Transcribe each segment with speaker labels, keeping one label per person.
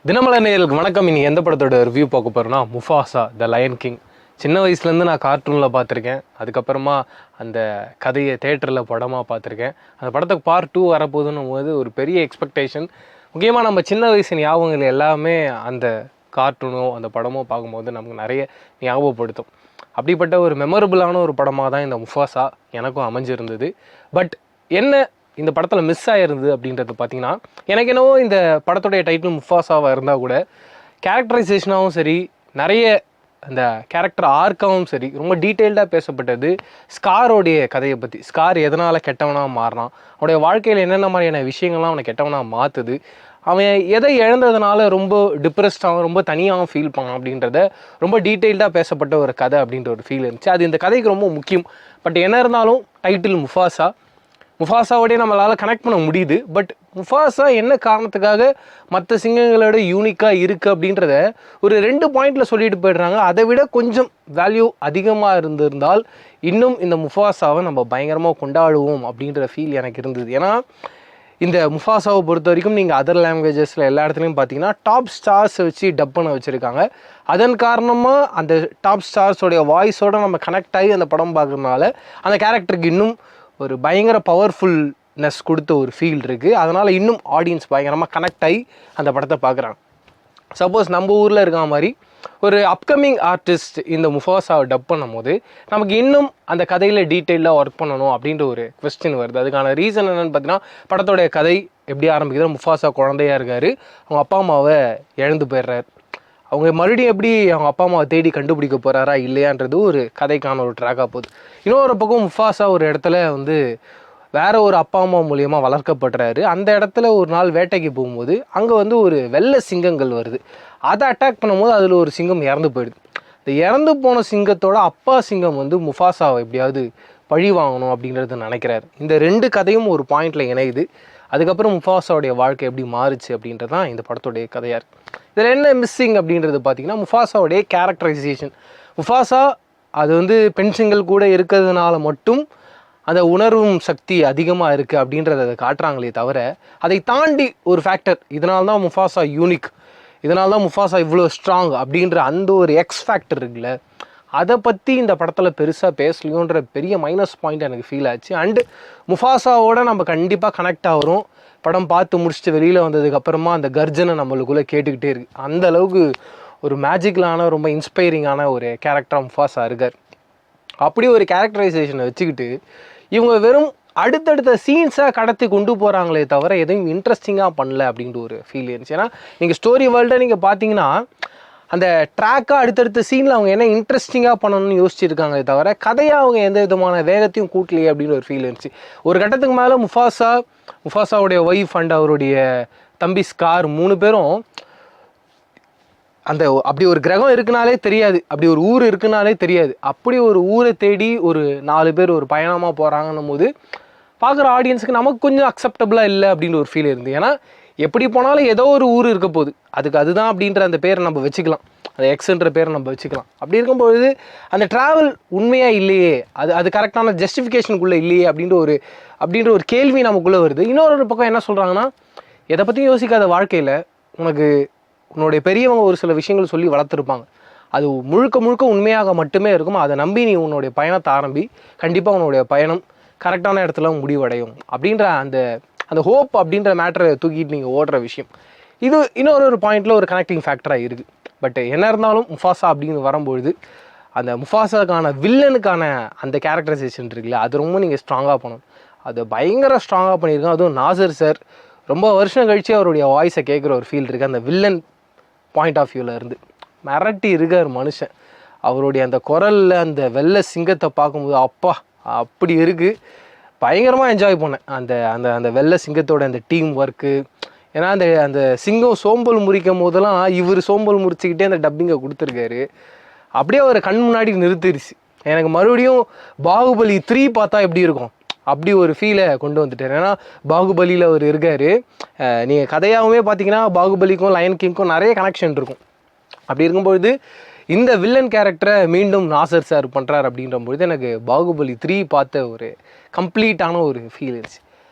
Speaker 1: தினமலர் நேயர்களுக்கு வணக்கம். இனி எந்த படத்தோட ரிவ்யூ பார்க்க போகிறோன்னா முஃபாசா த லயன் கிங். சின்ன வயசுலேருந்து நான் கார்ட்டூனில் பார்த்துருக்கேன். அதுக்கப்புறமா அந்த கதையை தேட்டரில் படமாக பார்த்துருக்கேன். அந்த படத்துக்கு பார்ட் 2 வரப்போகுதுன்னும் போது ஒரு பெரிய எக்ஸ்பெக்டேஷன். முக்கியமாக நம்ம சின்ன வயசு ஞாபகங்கள் எல்லாமே அந்த கார்ட்டூனோ அந்த படமோ பார்க்கும்போது நமக்கு நிறைய ஞாபகப்படுத்தும். அப்படிப்பட்ட ஒரு மெமரபுளான ஒரு படமாக தான் இந்த முஃபாசா எனக்கும் அமைஞ்சிருந்தது. பட் என்ன இந்த படத்தில் மிஸ் ஆகிருந்தது அப்படின்றது பார்த்தீங்கன்னா, எனக்கு என்னவோ இந்த படத்துடைய டைட்டில் முஃபாசாவாக இருந்தால் கூட கேரக்டரைசேஷனாகவும் சரி, நிறைய அந்த கேரக்டர் ஆர்க்காகவும் சரி, ரொம்ப டீட்டெயில்டாக பேசப்பட்டது ஸ்காரோடைய கதையை பற்றி. ஸ்கார் எதனால் கெட்டவனாக மாறினான், அவனுடைய வாழ்க்கையில் என்னென்ன மாதிரியான விஷயங்கள்லாம் அவனை கெட்டவனாக மாற்றுது, அவன் எதை இழந்ததுனால ரொம்ப டிப்ரெஸ்டாகவும் ரொம்ப தனியாகவும் ஃபீல் பண்ணான் அப்படின்றத ரொம்ப டீட்டெயில்டாக பேசப்பட்ட ஒரு கதை அப்படின்ற ஒரு ஃபீல் இருந்துச்சு. அது இந்த கதைக்கு ரொம்ப முக்கியம். பட் என்ன இருந்தாலும் டைட்டில் முஃபாசாவோடய நம்மளால் கனெக்ட் பண்ண முடியுது. பட் முஃபாசா என்ன காரணத்துக்காக மற்ற சிங்கங்களோட யூனிக்காக இருக்குது அப்படின்றத ஒரு 2 பாயிண்டில் சொல்லிட்டு போயிடுறாங்க. அதை விட கொஞ்சம் வேல்யூ அதிகமாக இருந்திருந்தால் இன்னும் இந்த முஃபாசாவை நம்ம பயங்கரமாக கொண்டாடுவோம் அப்படின்ற ஃபீல் எனக்கு இருந்தது. ஏன்னா இந்த முஃபாசாவை பொறுத்த வரைக்கும் நீங்கள் அதர் லாங்குவேஜஸில் எல்லா இடத்துலையும் பார்த்தீங்கன்னா டாப் ஸ்டார்ஸை வச்சு டப் பண்ண வச்சுருக்காங்க. அதன் காரணமாக அந்த டாப் ஸ்டார்ஸோடைய வாய்ஸோடு நம்ம கனெக்ட் ஆகி அந்த படம் பார்க்குறதுனால அந்த கேரக்டருக்கு இன்னும் ஒரு பயங்கர பவர்ஃபுல்னஸ் கொடுத்த ஒரு ஃபீல் இருக்குது. அதனால் இன்னும் ஆடியன்ஸ் பயங்கரமாக கனெக்ட் ஆகி அந்த படத்தை பார்க்குறாங்க. சப்போஸ் நம்ம ஊரில் இருக்க மாதிரி ஒரு அப்கமிங் ஆர்டிஸ்ட் இந்த முஃபாசாவை டப் பண்ணும் போது நமக்கு இன்னும் அந்த கதையில் டீட்டெயிலாக ஒர்க் பண்ணணும் அப்படின்ற ஒரு கொஸ்டின் வருது. அதுக்கான ரீசன் என்னென்னு பார்த்தீங்கன்னா, படத்தோடைய கதை எப்படி ஆரம்பிக்குது, முஃபாசா குழந்தையாக இருக்கார், அவங்க அப்பா அம்மாவை இழந்து போயிடுறாரு. அவங்க மறுபடியும் எப்படி அவங்க அப்பா அம்மாவை தேடி கண்டுபிடிக்க போகிறாரா இல்லையான்றது ஒரு கதைக்கான ஒரு ட்ராக்காக போகுது. இன்னொரு பக்கம் முஃபாசா ஒரு இடத்துல வேறு ஒரு அப்பா அம்மா மூலியமாக வளர்க்கப்படுறாரு. அந்த இடத்துல ஒரு நாள் வேட்டைக்கு போகும்போது அங்கே ஒரு வெள்ளை சிங்கங்கள் வருது. அதை அட்டாக் பண்ணும்போது அதில் ஒரு சிங்கம் இறந்து போயிடுது. இந்த இறந்து போன சிங்கத்தோட அப்பா சிங்கம் முஃபாசாவை எப்படியாவது பழி வாங்கணும் அப்படின்றது நினைக்கிறாரு. இந்த 2 கதையும் ஒரு பாயிண்டில் இணையுது. அதுக்கப்புறம் முஃபாசாவுடைய வாழ்க்கை எப்படி மாறுச்சு அப்படின்றது தான் இந்த படத்துடைய கதையாக இருக்குது. இதில் என்ன மிஸ்ஸிங் அப்படின்றது பார்த்திங்கன்னா, முஃபாசாவுடைய கேரக்டரைசேஷன். முஃபாசா அது பெண் சிங்கல் கூட இருக்கிறதுனால மட்டும் அந்த உணர்வும் சக்தி அதிகமாக இருக்குது அப்படின்றத அதை காட்டுறாங்களே தவிர, அதை தாண்டி ஒரு ஃபேக்டர், இதனால தான் முஃபாசா யூனிக், இதனால தான் முஃபாசா இவ்வளோ ஸ்ட்ராங் அப்படின்ற அந்த ஒரு எக்ஸ் ஃபேக்டர் இருக்குல்ல, அதை பற்றி இந்த படத்தில் பெருசாக பேசலையோன்ற பெரிய மைனஸ் பாயிண்ட் எனக்கு ஃபீல் ஆச்சு. அண்டு முஃபாசாவோட நம்ம கண்டிப்பாக கனெக்ட் ஆகிறோம். படம் பார்த்து முடிச்சுட்டு வெளியில் வந்ததுக்கப்புறமா அந்த கர்ஜனை நம்மளுக்குள்ளே கேட்டுக்கிட்டே இருக்குது. அந்த அளவுக்கு ஒரு மேஜிக்கலான ரொம்ப இன்ஸ்பைரிங்கான ஒரு கேரக்டராக முஃபாசா இருக்கார். அப்படி ஒரு கேரக்டரைசேஷனை வச்சுக்கிட்டு இவங்க வெறும் அடுத்தடுத்த சீன்ஸாக கடத்தி கொண்டு போகிறாங்களே தவிர எதுவும் இன்ட்ரெஸ்டிங்காக பண்ணல அப்படின்ற ஒரு ஃபீல் இருந்துச்சு. ஏன்னா நீங்கள் ஸ்டோரி வேர்ல்டை நீங்கள் பார்த்தீங்கன்னா அந்த ட்ராக்காக அடுத்தடுத்த சீனில் அவங்க என்ன இன்ட்ரெஸ்டிங்காக பண்ணணும்னு யோசிச்சுருக்காங்களே தவிர கதையாக அவங்க எந்த விதமான வேகத்தையும் கூட்டலையே அப்படின்னு ஒரு ஃபீல் இருந்துச்சு. ஒரு கட்டத்துக்கு மேலே முஃபாசாவுடைய ஒய்ஃப் அண்ட் அவருடைய தம்பி ஸ்கார் 3 பேரும் அந்த அப்படி ஒரு கிரகம் இருக்குனாலே தெரியாது, அப்படி ஒரு ஊர் இருக்குனாலே தெரியாது, அப்படி ஒரு ஊரை தேடி ஒரு 4 பேர் ஒரு பயணமாக போகிறாங்கன்னும் போது பார்க்குற ஆடியன்ஸுக்கு நமக்கு கொஞ்சம் அக்செப்டபுளாக இல்லை அப்படின்னு ஒரு ஃபீல் இருந்து. ஏன்னா எப்படி போனாலும் ஏதோ ஒரு ஊர் இருக்க போகுது, அதுதான் அப்படின்ற அந்த பேரை நம்ம வச்சுக்கலாம், அந்த எக்ஸ்ன்ற பேரை நம்ம வச்சுக்கலாம். அப்படி இருக்கும்பொழுது அந்த ட்ராவல் உண்மையாக இல்லையே, அது கரெக்டான ஜஸ்டிஃபிகேஷனுக்குள்ளே இல்லையே அப்படின்ற ஒரு கேள்வி நமக்குள்ளே வருது. இன்னொரு பக்கம் என்ன சொல்கிறாங்கன்னா, எதை பற்றியும் யோசிக்காத வாழ்க்கையில் உன்னுடைய பெரியவங்க ஒரு சில விஷயங்கள் சொல்லி வளர்த்துருப்பாங்க, அது முழுக்க உண்மையாக மட்டுமே இருக்கும், அதை நம்பி நீ உன்னுடைய பயணத்தை ஆரம்பி, கண்டிப்பாக உன்னுடைய பயணம் கரெக்டான இடத்துல முடிவடையும் அப்படின்ற அந்த ஹோப் அப்படின்ற மேட்டரை தூக்கிட்டு நீங்கள் ஓடுற விஷயம். இது இன்னொரு பாயிண்டில் ஒரு கனெக்டிங் ஃபேக்டராக இருக்குது. பட் என்ன இருந்தாலும் முஃபாசா அப்படின்னு வரும்பொழுது அந்த முஃபாசாக்கான வில்லனுக்கான அந்த கேரக்டரைசேஷன் இருக்குல்ல, அது ரொம்ப நீங்கள் ஸ்ட்ராங்காக பண்ணணும். அது பயங்கர ஸ்ட்ராங்காக பண்ணியிருக்கோம். அதுவும் நாசர் சார் ரொம்ப வருஷம் கழித்து அவருடைய வாய்ஸை கேட்குற ஒரு ஃபீல் இருக்குது. அந்த வில்லன் பாயிண்ட் ஆஃப் வியூவில் இருந்து மிரட்டி இருக்கார் மனுஷன். அவருடைய அந்த குரலில் அந்த வெள்ளை சிங்கத்தை பார்க்கும்போது அப்பா அப்படி இருக்குது, பயங்கரமாக என்ஜாய் பண்ணேன் அந்த அந்த அந்த வெள்ளை சிங்கத்தோட அந்த டீம் ஒர்க்கு. ஏன்னா அந்த சிங்கம் சோம்பல் முறிக்கும் போதெல்லாம் இவர் சோம்பல் முறிச்சிக்கிட்டே அந்த டப்பிங்கை கொடுத்துருக்காரு. அப்படியே அவர் கண் முன்னாடி நிறுத்திடுச்சு. எனக்கு மறுபடியும் பாகுபலி 3 பார்த்தா எப்படி இருக்கும் அப்படி ஒரு ஃபீலை கொண்டு வந்துட்டார். ஏன்னா பாகுபலியில் அவர் இருக்கார். நீங்கள் கதையாகவே பார்த்தீங்கன்னா பாகுபலிக்கும் லயன் கிங்க்கும் நிறைய கனெக்ஷன் இருக்கும். அப்படி இருக்கும்பொழுது இந்த வில்லன் கேரக்டரை மீண்டும் நாசர் சார் பண்ணுறார் அப்படின்றபொழுது எனக்கு பாகுபலி 3 பார்த்த ஒரு கம்ப்ளீட்டான ஒரு ஃபீல் இருந்துச்சு.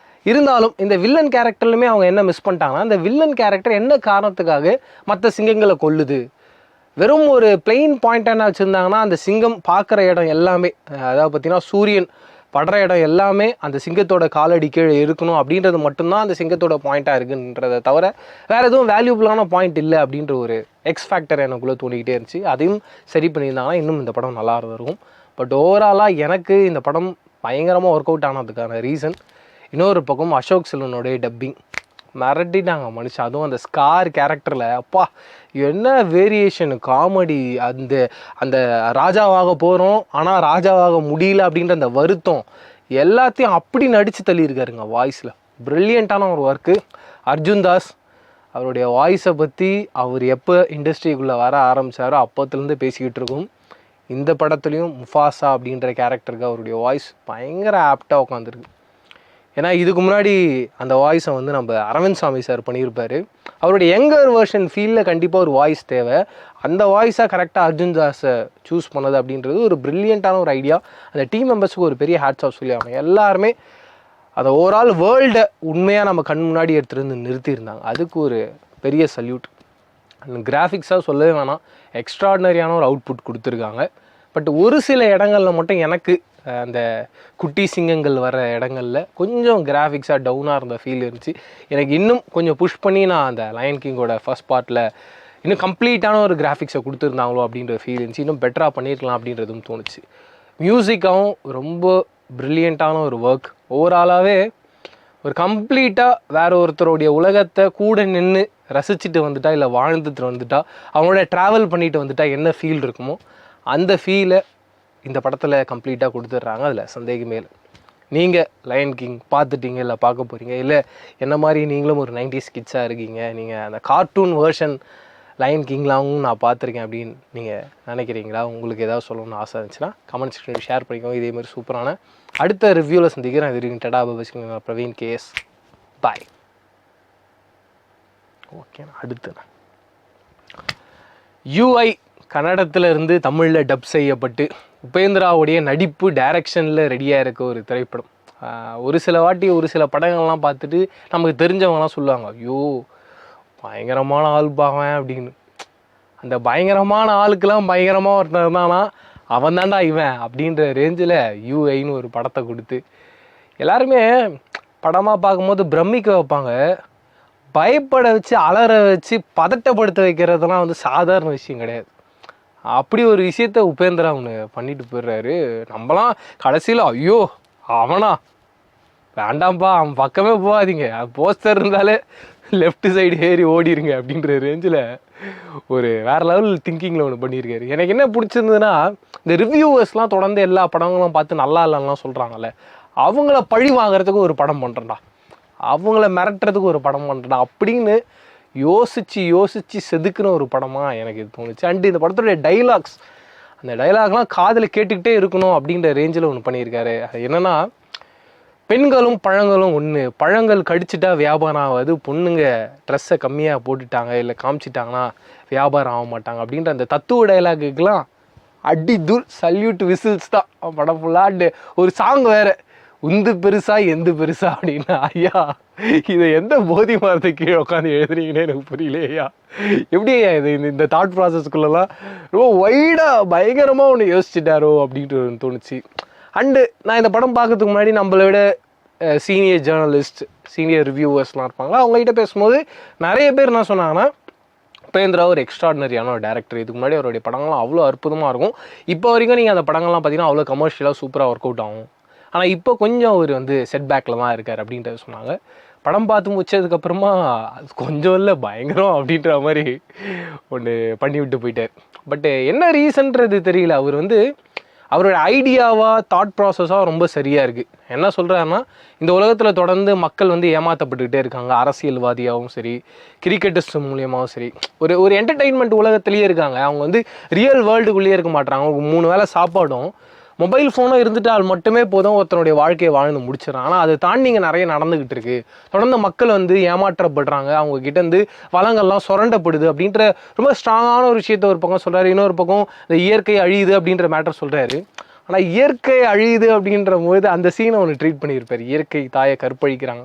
Speaker 1: இருந்தாலும் இந்த வில்லன் கேரக்டர்லையுமே அவங்க என்ன மிஸ் பண்ணிட்டாங்கன்னா, இந்த வில்லன் கேரக்டர் என்ன காரணத்துக்காக மற்ற சிங்கங்களை கொல்லுது, வெறும் ஒரு பிளெயின் பாயிண்ட் என்ன வச்சுருந்தாங்கன்னா, அந்த சிங்கம் பார்க்குற இடம் எல்லாமே, அதாவது பார்த்தீங்கன்னா சூரியன் படுற இடம் எல்லாமே அந்த சிங்கத்தோட காலடி கீழே இருக்கணும் அப்படின்றது மட்டும்தான் அந்த சிங்கத்தோட பாயிண்ட்டாக இருக்குன்றதை தவிர வேறு எதுவும் வேல்யூபிளான பாயிண்ட் இல்லை அப்படின்ற ஒரு எக்ஸ் ஃபேக்டர் எனக்குள்ளே தோண்டிக்கிட்டே இருந்துச்சு. அதையும் சரி பண்ணியிருந்தாங்கன்னா இன்னும் இந்த படம் நல்லா இருக்கும். பட் ஓவராலாக எனக்கு இந்த படம் பயங்கரமாக ஒர்க் அவுட் ஆனதுக்கான ரீசன், இன்னொரு பக்கம் அசோக் செல்வனுடைய டப்பிங் மிரட்டிட்டாங்க மனுஷன். அதுவும் அந்த ஸ்கார் கேரக்டரில் அப்பா என்ன வேரியேஷன் காமெடி, அந்த அந்த ராஜாவாக போகிறோம் ஆனால் ராஜாவாக முடியல அப்படின்ற அந்த வருத்தம் எல்லாத்தையும் அப்படி நடித்து தள்ளியிருக்காருங்க வாய்ஸில். ப்ரில்லியண்ட்டான ஒரு ஒர்க்கு. அர்ஜுன் தாஸ் அவருடைய வாய்ஸை பற்றி அவர் எப்போ இண்டஸ்ட்ரிக்குள்ளே வர ஆரம்பித்தாரோ அப்போத்துலேருந்து பேசிக்கிட்டு இருக்கோம். இந்த படத்துலையும் முஃபாசா அப்படின்ற கேரக்டருக்கு அவருடைய வாய்ஸ் பயங்கர ஆப்டாக உட்காந்துருக்கு. ஏன்னா இதுக்கு முன்னாடி அந்த வாய்ஸை வந்து நம்ம அரவிந்த் சாமி சார் பண்ணியிருப்பார். அவருடைய யங்கர் வெர்ஷன் ஃபீலில் கண்டிப்பாக ஒரு வாய்ஸ் தேவை. அந்த வாய்ஸாக கரெக்டாக அர்ஜுன் தாஸை சூஸ் பண்ணது அப்படின்றது ஒரு ப்ரில்லியண்ட்டான ஒரு ஐடியா. அந்த டீம் மெம்பர்ஸுக்கு ஒரு பெரிய ஹேட்ஸ் ஆஃப் சொல்லி ஆகணும். எல்லாருமே அந்த ஓவரால் வேர்ல்டை உண்மையாக நம்ம கண் முன்னாடி எடுத்துகிட்டு நிறுத்தியிருந்தாங்க. அதுக்கு ஒரு பெரிய சல்யூட். அந்த கிராஃபிக்ஸாக சொல்லவே வேணாம், எக்ஸ்ட்ராடினரியான ஒரு அவுட்புட் கொடுத்துருக்காங்க. பட் ஒரு சில இடங்களில் மட்டும் எனக்கு அந்த குட்டி சிங்கங்கள் வர இடங்களில் கொஞ்சம் கிராஃபிக்ஸாக டவுனாக இருந்த ஃபீல் இருந்துச்சு. எனக்கு இன்னும் கொஞ்சம் புஷ் பண்ணி நான் அந்த லயன் கிங்கோட ஃபர்ஸ்ட் பார்ட்டில் இன்னும் கம்ப்ளீட்டான ஒரு கிராஃபிக்ஸை கொடுத்துருந்தாங்களோ அப்படின்ற ஃபீல் இருந்துச்சு. இன்னும் பெட்டராக பண்ணியிருக்கலாம் அப்படின்றதும் தோணுச்சு. மியூசிக்காகவும் ரொம்ப ப்ரில்லியண்ட்டான ஒரு ஒர்க். ஓவராலாகவே ஒரு கம்ப்ளீட்டாக வேற ஒருத்தருடைய உலகத்தை கூட நின்று ரசிச்சுட்டு வந்துட்டா, இல்லை வாழ்ந்துட்டு வந்துட்டா, அவங்களோட ட்ராவல் பண்ணிட்டு வந்துட்டா என்ன ஃபீல் இருக்குமோ அந்த ஃபீலை இந்த படத்தில் கம்ப்ளீட்டாக கொடுத்துட்றாங்க. அதில் சந்தேகமே இல்லை. நீங்கள் லயன் கிங் பார்த்துட்டீங்க, இல்லை பார்க்க போகிறீங்க, இல்லை என்ன மாதிரி நீங்களும் ஒரு 90s கிட்ஸாக இருக்கீங்க, நீங்கள் அந்த கார்ட்டூன் வேர்ஷன் லயன் கிங்லாவும் நான் பார்த்துருக்கேன் அப்படின்னு நீங்கள் நினைக்கிறீங்களா? உங்களுக்கு ஏதாவது சொல்லணும்னு ஆசை இருந்துச்சுன்னா கமெண்ட் செக்ஷனில் ஷேர் பண்ணிக்கோங்க. இதேமாதிரி சூப்பரான அடுத்த ரிவ்யூவில் சந்திக்கிறேன். இது வரைக்கும் டடா பாபா, பிரவீன் கேஎஸ், பாய். ஓகேண்ணா. அடுத்துண்ணா யூஐ கன்னடத்தில் இருந்து தமிழில் டப் செய்யப்பட்டு உபேந்திராவுடைய நடிப்பு டைரக்ஷனில் ரெடியாக இருக்க ஒரு திரைப்படம். ஒரு சில வாட்டி ஒரு சில படங்கள்லாம் பார்த்துட்டு நமக்கு தெரிஞ்சவங்கலாம் சொல்லுவாங்க, ஐயோ பயங்கரமான ஆள் பாவன் அப்படின்னு. அந்த பயங்கரமான ஆளுக்கெல்லாம் பயங்கரமாக ஒருத்தன் இருந்தானா அவன் தாண்டா இவன் அப்படின்ற ரேஞ்சில் யூஐன்னு ஒரு படத்தை கொடுத்து எல்லாருமே படமாக பார்க்கும்போது பிரமிக்க வைப்பாங்க. பயப்பட வச்சு அலற வச்சு பதட்டப்படுத்த வைக்கிறதுலாம் வந்து சாதாரண விஷயம் கிடையாது. அப்படி ஒரு விஷயத்த உபேந்திரா ஒன்று பண்ணிட்டு போயிடுறாரு. நம்மளாம் கடைசியில் ஐயோ அவனா வேண்டாம்ப்பா அவன் பக்கமே போகாதீங்க, போஸ்டர் இருந்தாலே லெஃப்ட் சைடு ஏறி ஓடிடுங்க அப்படின்ற ரேஞ்சில் ஒரு வேறு லெவல் திங்கிங்கில் ஒன்று பண்ணியிருக்காரு. எனக்கு என்ன பிடிச்சிருந்ததுன்னா, இந்த ரிவ்யூவர்ஸ்லாம் தொடர்ந்து எல்லா படங்களும் பார்த்து நல்லா இல்லைன்னா சொல்கிறாங்கல்ல, அவங்கள பழி வாங்குறதுக்கு ஒரு படம் பண்ணுறேன்டா, அவங்கள மிரட்டுறதுக்கு ஒரு படம் பண்ணுறேன்டா அப்படின்னு யோசித்து செதுக்குன ஒரு படமாக எனக்கு இது தோணுச்சு. அண்டு இந்த படத்துடைய டைலாக்ஸ், அந்த டைலாக்லாம் காதில் கேட்டுக்கிட்டே இருக்கணும் அப்படின்ற ரேஞ்சில் ஒன்று பண்ணியிருக்காரு. அது என்னென்னா, பெண்களும் பழங்களும் ஒன்று, பழங்கள் கடிச்சிட்டா வியாபாரம் ஆகாது, பொண்ணுங்க ட்ரெஸ்ஸை கம்மியாக போட்டுட்டாங்க இல்லை காமிச்சிட்டாங்கன்னா வியாபாரம் ஆக மாட்டாங்க அப்படின்ற அந்த தத்துவ டைலாக்குக்கெலாம் அடி தூள் சல்யூட் விசில்ஸ் தான் படம் ஃபுல்லாக. ஒரு சாங் வேறு, உந்து பெருசா எந்த பெருசா அப்படின்னா, ஐயா இதை எந்த போதி மரத்தை கீழே உட்காந்து எழுதுறீங்கன்னு எனக்கு புரியலையா, எப்படி இது இந்த தாட் ப்ராசஸ்க்குள்ளெல்லாம் ரொம்ப வைடாக பயங்கரமாக ஒன்று யோசிச்சுட்டாரோ அப்படின்ட்டு தோணுச்சு. அண்டு நான் இந்த படம் பார்க்கறதுக்கு முன்னாடி நம்மளை விட சீனியர் ஜேர்னலிஸ்ட், சீனியர் ரிவ்யூவர்ஸ்லாம் இருப்பாங்க. அவங்ககிட்ட பேசும்போது நிறைய பேர் என்ன சொன்னாங்கன்னா, உபேந்திரா ஒரு எக்ஸ்ட்ராடினரியான ஒரு டேரக்டர், இதுக்கு முன்னாடி அவருடைய படங்கள்லாம் அவ்வளோ அற்புதமாக இருக்கும், இப்போ வரைக்கும் நீங்கள் அந்த படங்கள்லாம் பார்த்தீங்கன்னா அவ்வளோ கமர்ஷியலாக சூப்பராக ஒர்க் அவுட் ஆகும், ஆனால் இப்போ கொஞ்சம் அவர் வந்து செட்பேக்கில் தான் இருக்கார் அப்படின்றத சொன்னாங்க. படம் பார்த்து முடிச்சதுக்கப்புறமா அது கொஞ்சம் இல்லை பயங்கரம் அப்படின்ற மாதிரி ஒன்று பண்ணி விட்டு போயிட்டார். பட்டு என்ன ரீசன்றது தெரியல. அவர் வந்து அவரோட ஐடியாவாக தாட் ப்ராசஸாக ரொம்ப சரியாக இருக்குது. என்ன சொல்கிறாருன்னா, இந்த உலகத்தில் தொடர்ந்து மக்கள் வந்து ஏமாற்றப்பட்டுக்கிட்டே இருக்காங்க, அரசியல்வாதியாகவும் சரி கிரிக்கெட்டிஸ்ட் மூலியமாகவும் சரி, ஒரு என்டர்டெயின்மெண்ட் உலகத்துலேயே இருக்காங்க. அவங்க வந்து ரியல் வேர்ல்டுக்குள்ளேயே இருக்க மாட்டாங்க. அவங்க 3 வேளை சாப்பாடும் மொபைல் ஃபோனும் இருந்துட்டால் மட்டுமே போதும் ஒருத்தனுடைய வாழ்க்கையை வாழ்ந்து முடிச்சிடறான். ஆனால் அதை தாண்டி இங்கே நிறைய நடந்துக்கிட்டு இருக்குது. தொடர்ந்து மக்கள் வந்து ஏமாற்றப்படுறாங்க, அவங்கக்கிட்ட இருந்து வளங்கள்லாம் சுரண்டப்படுது அப்படின்ற ரொம்ப ஸ்ட்ராங்கான ஒரு விஷயத்த ஒரு பக்கம் சொல்கிறாரு. இன்னொரு பக்கம் இந்த இயற்கை அழியுது அப்படின்ற மேட்டர் சொல்கிறாரு. ஆனால் இயற்கை அழியுது அப்படின்ற போது அந்த சீனை ஒன்று ட்ரீட் பண்ணியிருப்பார். இயற்கை தாயை கற்பழிக்கிறாங்க,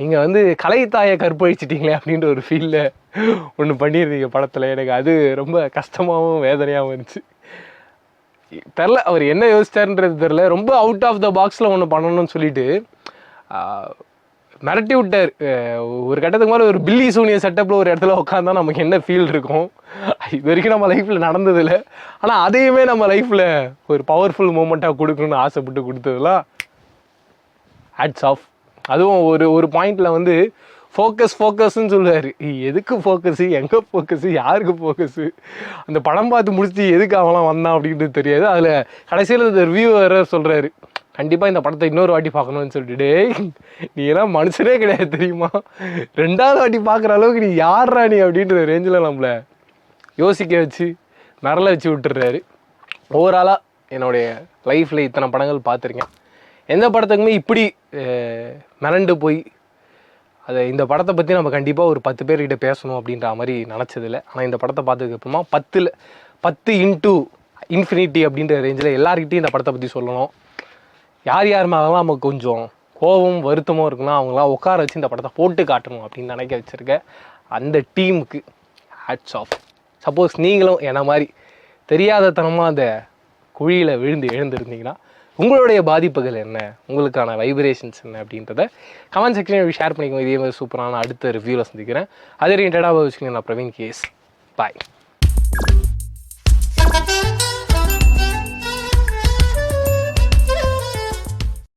Speaker 1: நீங்கள் வந்து கலை தாயை கற்பழிச்சிட்டிங்களே அப்படின்ற ஒரு ஃபீலில் ஒன்று பண்ணியிருந்தீங்க படத்தில். எனக்கு அது ரொம்ப கஷ்டமாகவும் வேதனையாகவும் இருந்துச்சு. தெரில அவர் என்ன யோசிச்சாருன்றது தெரில. ரொம்ப அவுட் ஆஃப் த பாக்ஸில் ஒன்று பண்ணணும்னு சொல்லிட்டு மிரட்டி விட்டார். ஒரு கட்டத்துக்கு மேலே ஒரு பில்லி சூனிய செட்டப்பில் ஒரு இடத்துல உட்காந்தா நமக்கு என்ன ஃபீல் இருக்கும், இது வரைக்கும் நம்ம லைஃப்பில் நடந்ததில்லை. ஆனால் அதையுமே நம்ம லைஃப்பில் ஒரு பவர்ஃபுல் மூமெண்ட்டாக கொடுக்கணும்னு ஆசைப்பட்டு கொடுத்ததுலாம் ஹேட்ஸ் ஆஃப். அதுவும் ஒரு பாயிண்டில் வந்து ஃபோக்கஸ்ன்னு சொல்லுவார். எதுக்கு ஃபோக்கஸு, எங்கே ஃபோக்கஸு, யாருக்கு ஃபோக்கஸு, அந்த படம் பார்த்து முடிச்சுட்டு எதுக்கு அவங்களாம் வந்தான் அப்படின்றது தெரியாது. அதில் கடைசியில் இந்த ரிவ்யூ வேறு சொல்கிறாரு, கண்டிப்பாக இந்த படத்தை இன்னொரு வாட்டி பார்க்கணும்னு சொல்லிட்டு. நீ எல்லாம் மனுஷனே கிடையாது தெரியுமா, 2வது வாட்டி பார்க்குற அளவுக்கு நீ யார்ரா நீ அப்படின்ற ரேஞ்சில் நம்மளை யோசிக்க வச்சு மிரள வச்சு விட்டுறாரு. ஓவராலாக என்னுடைய லைஃப்பில் இத்தனை படங்கள் பார்த்துருக்கேன், எந்த படத்துக்குமே இப்படி மிரண்டு போய் அதை இந்த படத்தை பற்றி நம்ம கண்டிப்பாக ஒரு 10 பேர்கிட்ட பேசணும் அப்படின்ற மாதிரி நினச்சதில்லை. ஆனால் இந்த படத்தை பார்த்ததுக்கப்புறமா 10 இன்ட்டு இன்ஃபினிட்டி அப்படின்ற ரேஞ்சில் எல்லாருக்கிட்டையும் இந்த படத்தை பற்றி சொல்லணும். யார் மேலாம் நமக்கு கொஞ்சம் கோபம் வருத்தமும் இருக்குன்னா அவங்களாம் உட்கார வச்சு இந்த படத்தை போட்டு காட்டணும் அப்படின்னு நினைக்க வச்சுருக்க அந்த டீமுக்கு ஹேட்ஸ் ஆஃப். சப்போஸ் நீங்களும் என்ன மாதிரி தெரியாதத்தனமாக அந்த குழியில் எழுந்திருந்தீங்கன்னா உங்களுடைய பாதிப்புகள் என்ன, உங்களுக்கான வைப்ரேஷன்ஸ் என்ன அப்படின்றத கமெண்ட் செக்ஷனில் ஷேர் பண்ணிக்கோங்க. இதே மாதிரி சூப்பரான அடுத்த ரிவ்யூவில் சந்திக்கிறேன். அது ரிலேட்டடாக வச்சுக்கோங்க. நான் பிரவீன் கேஸ். பாய்.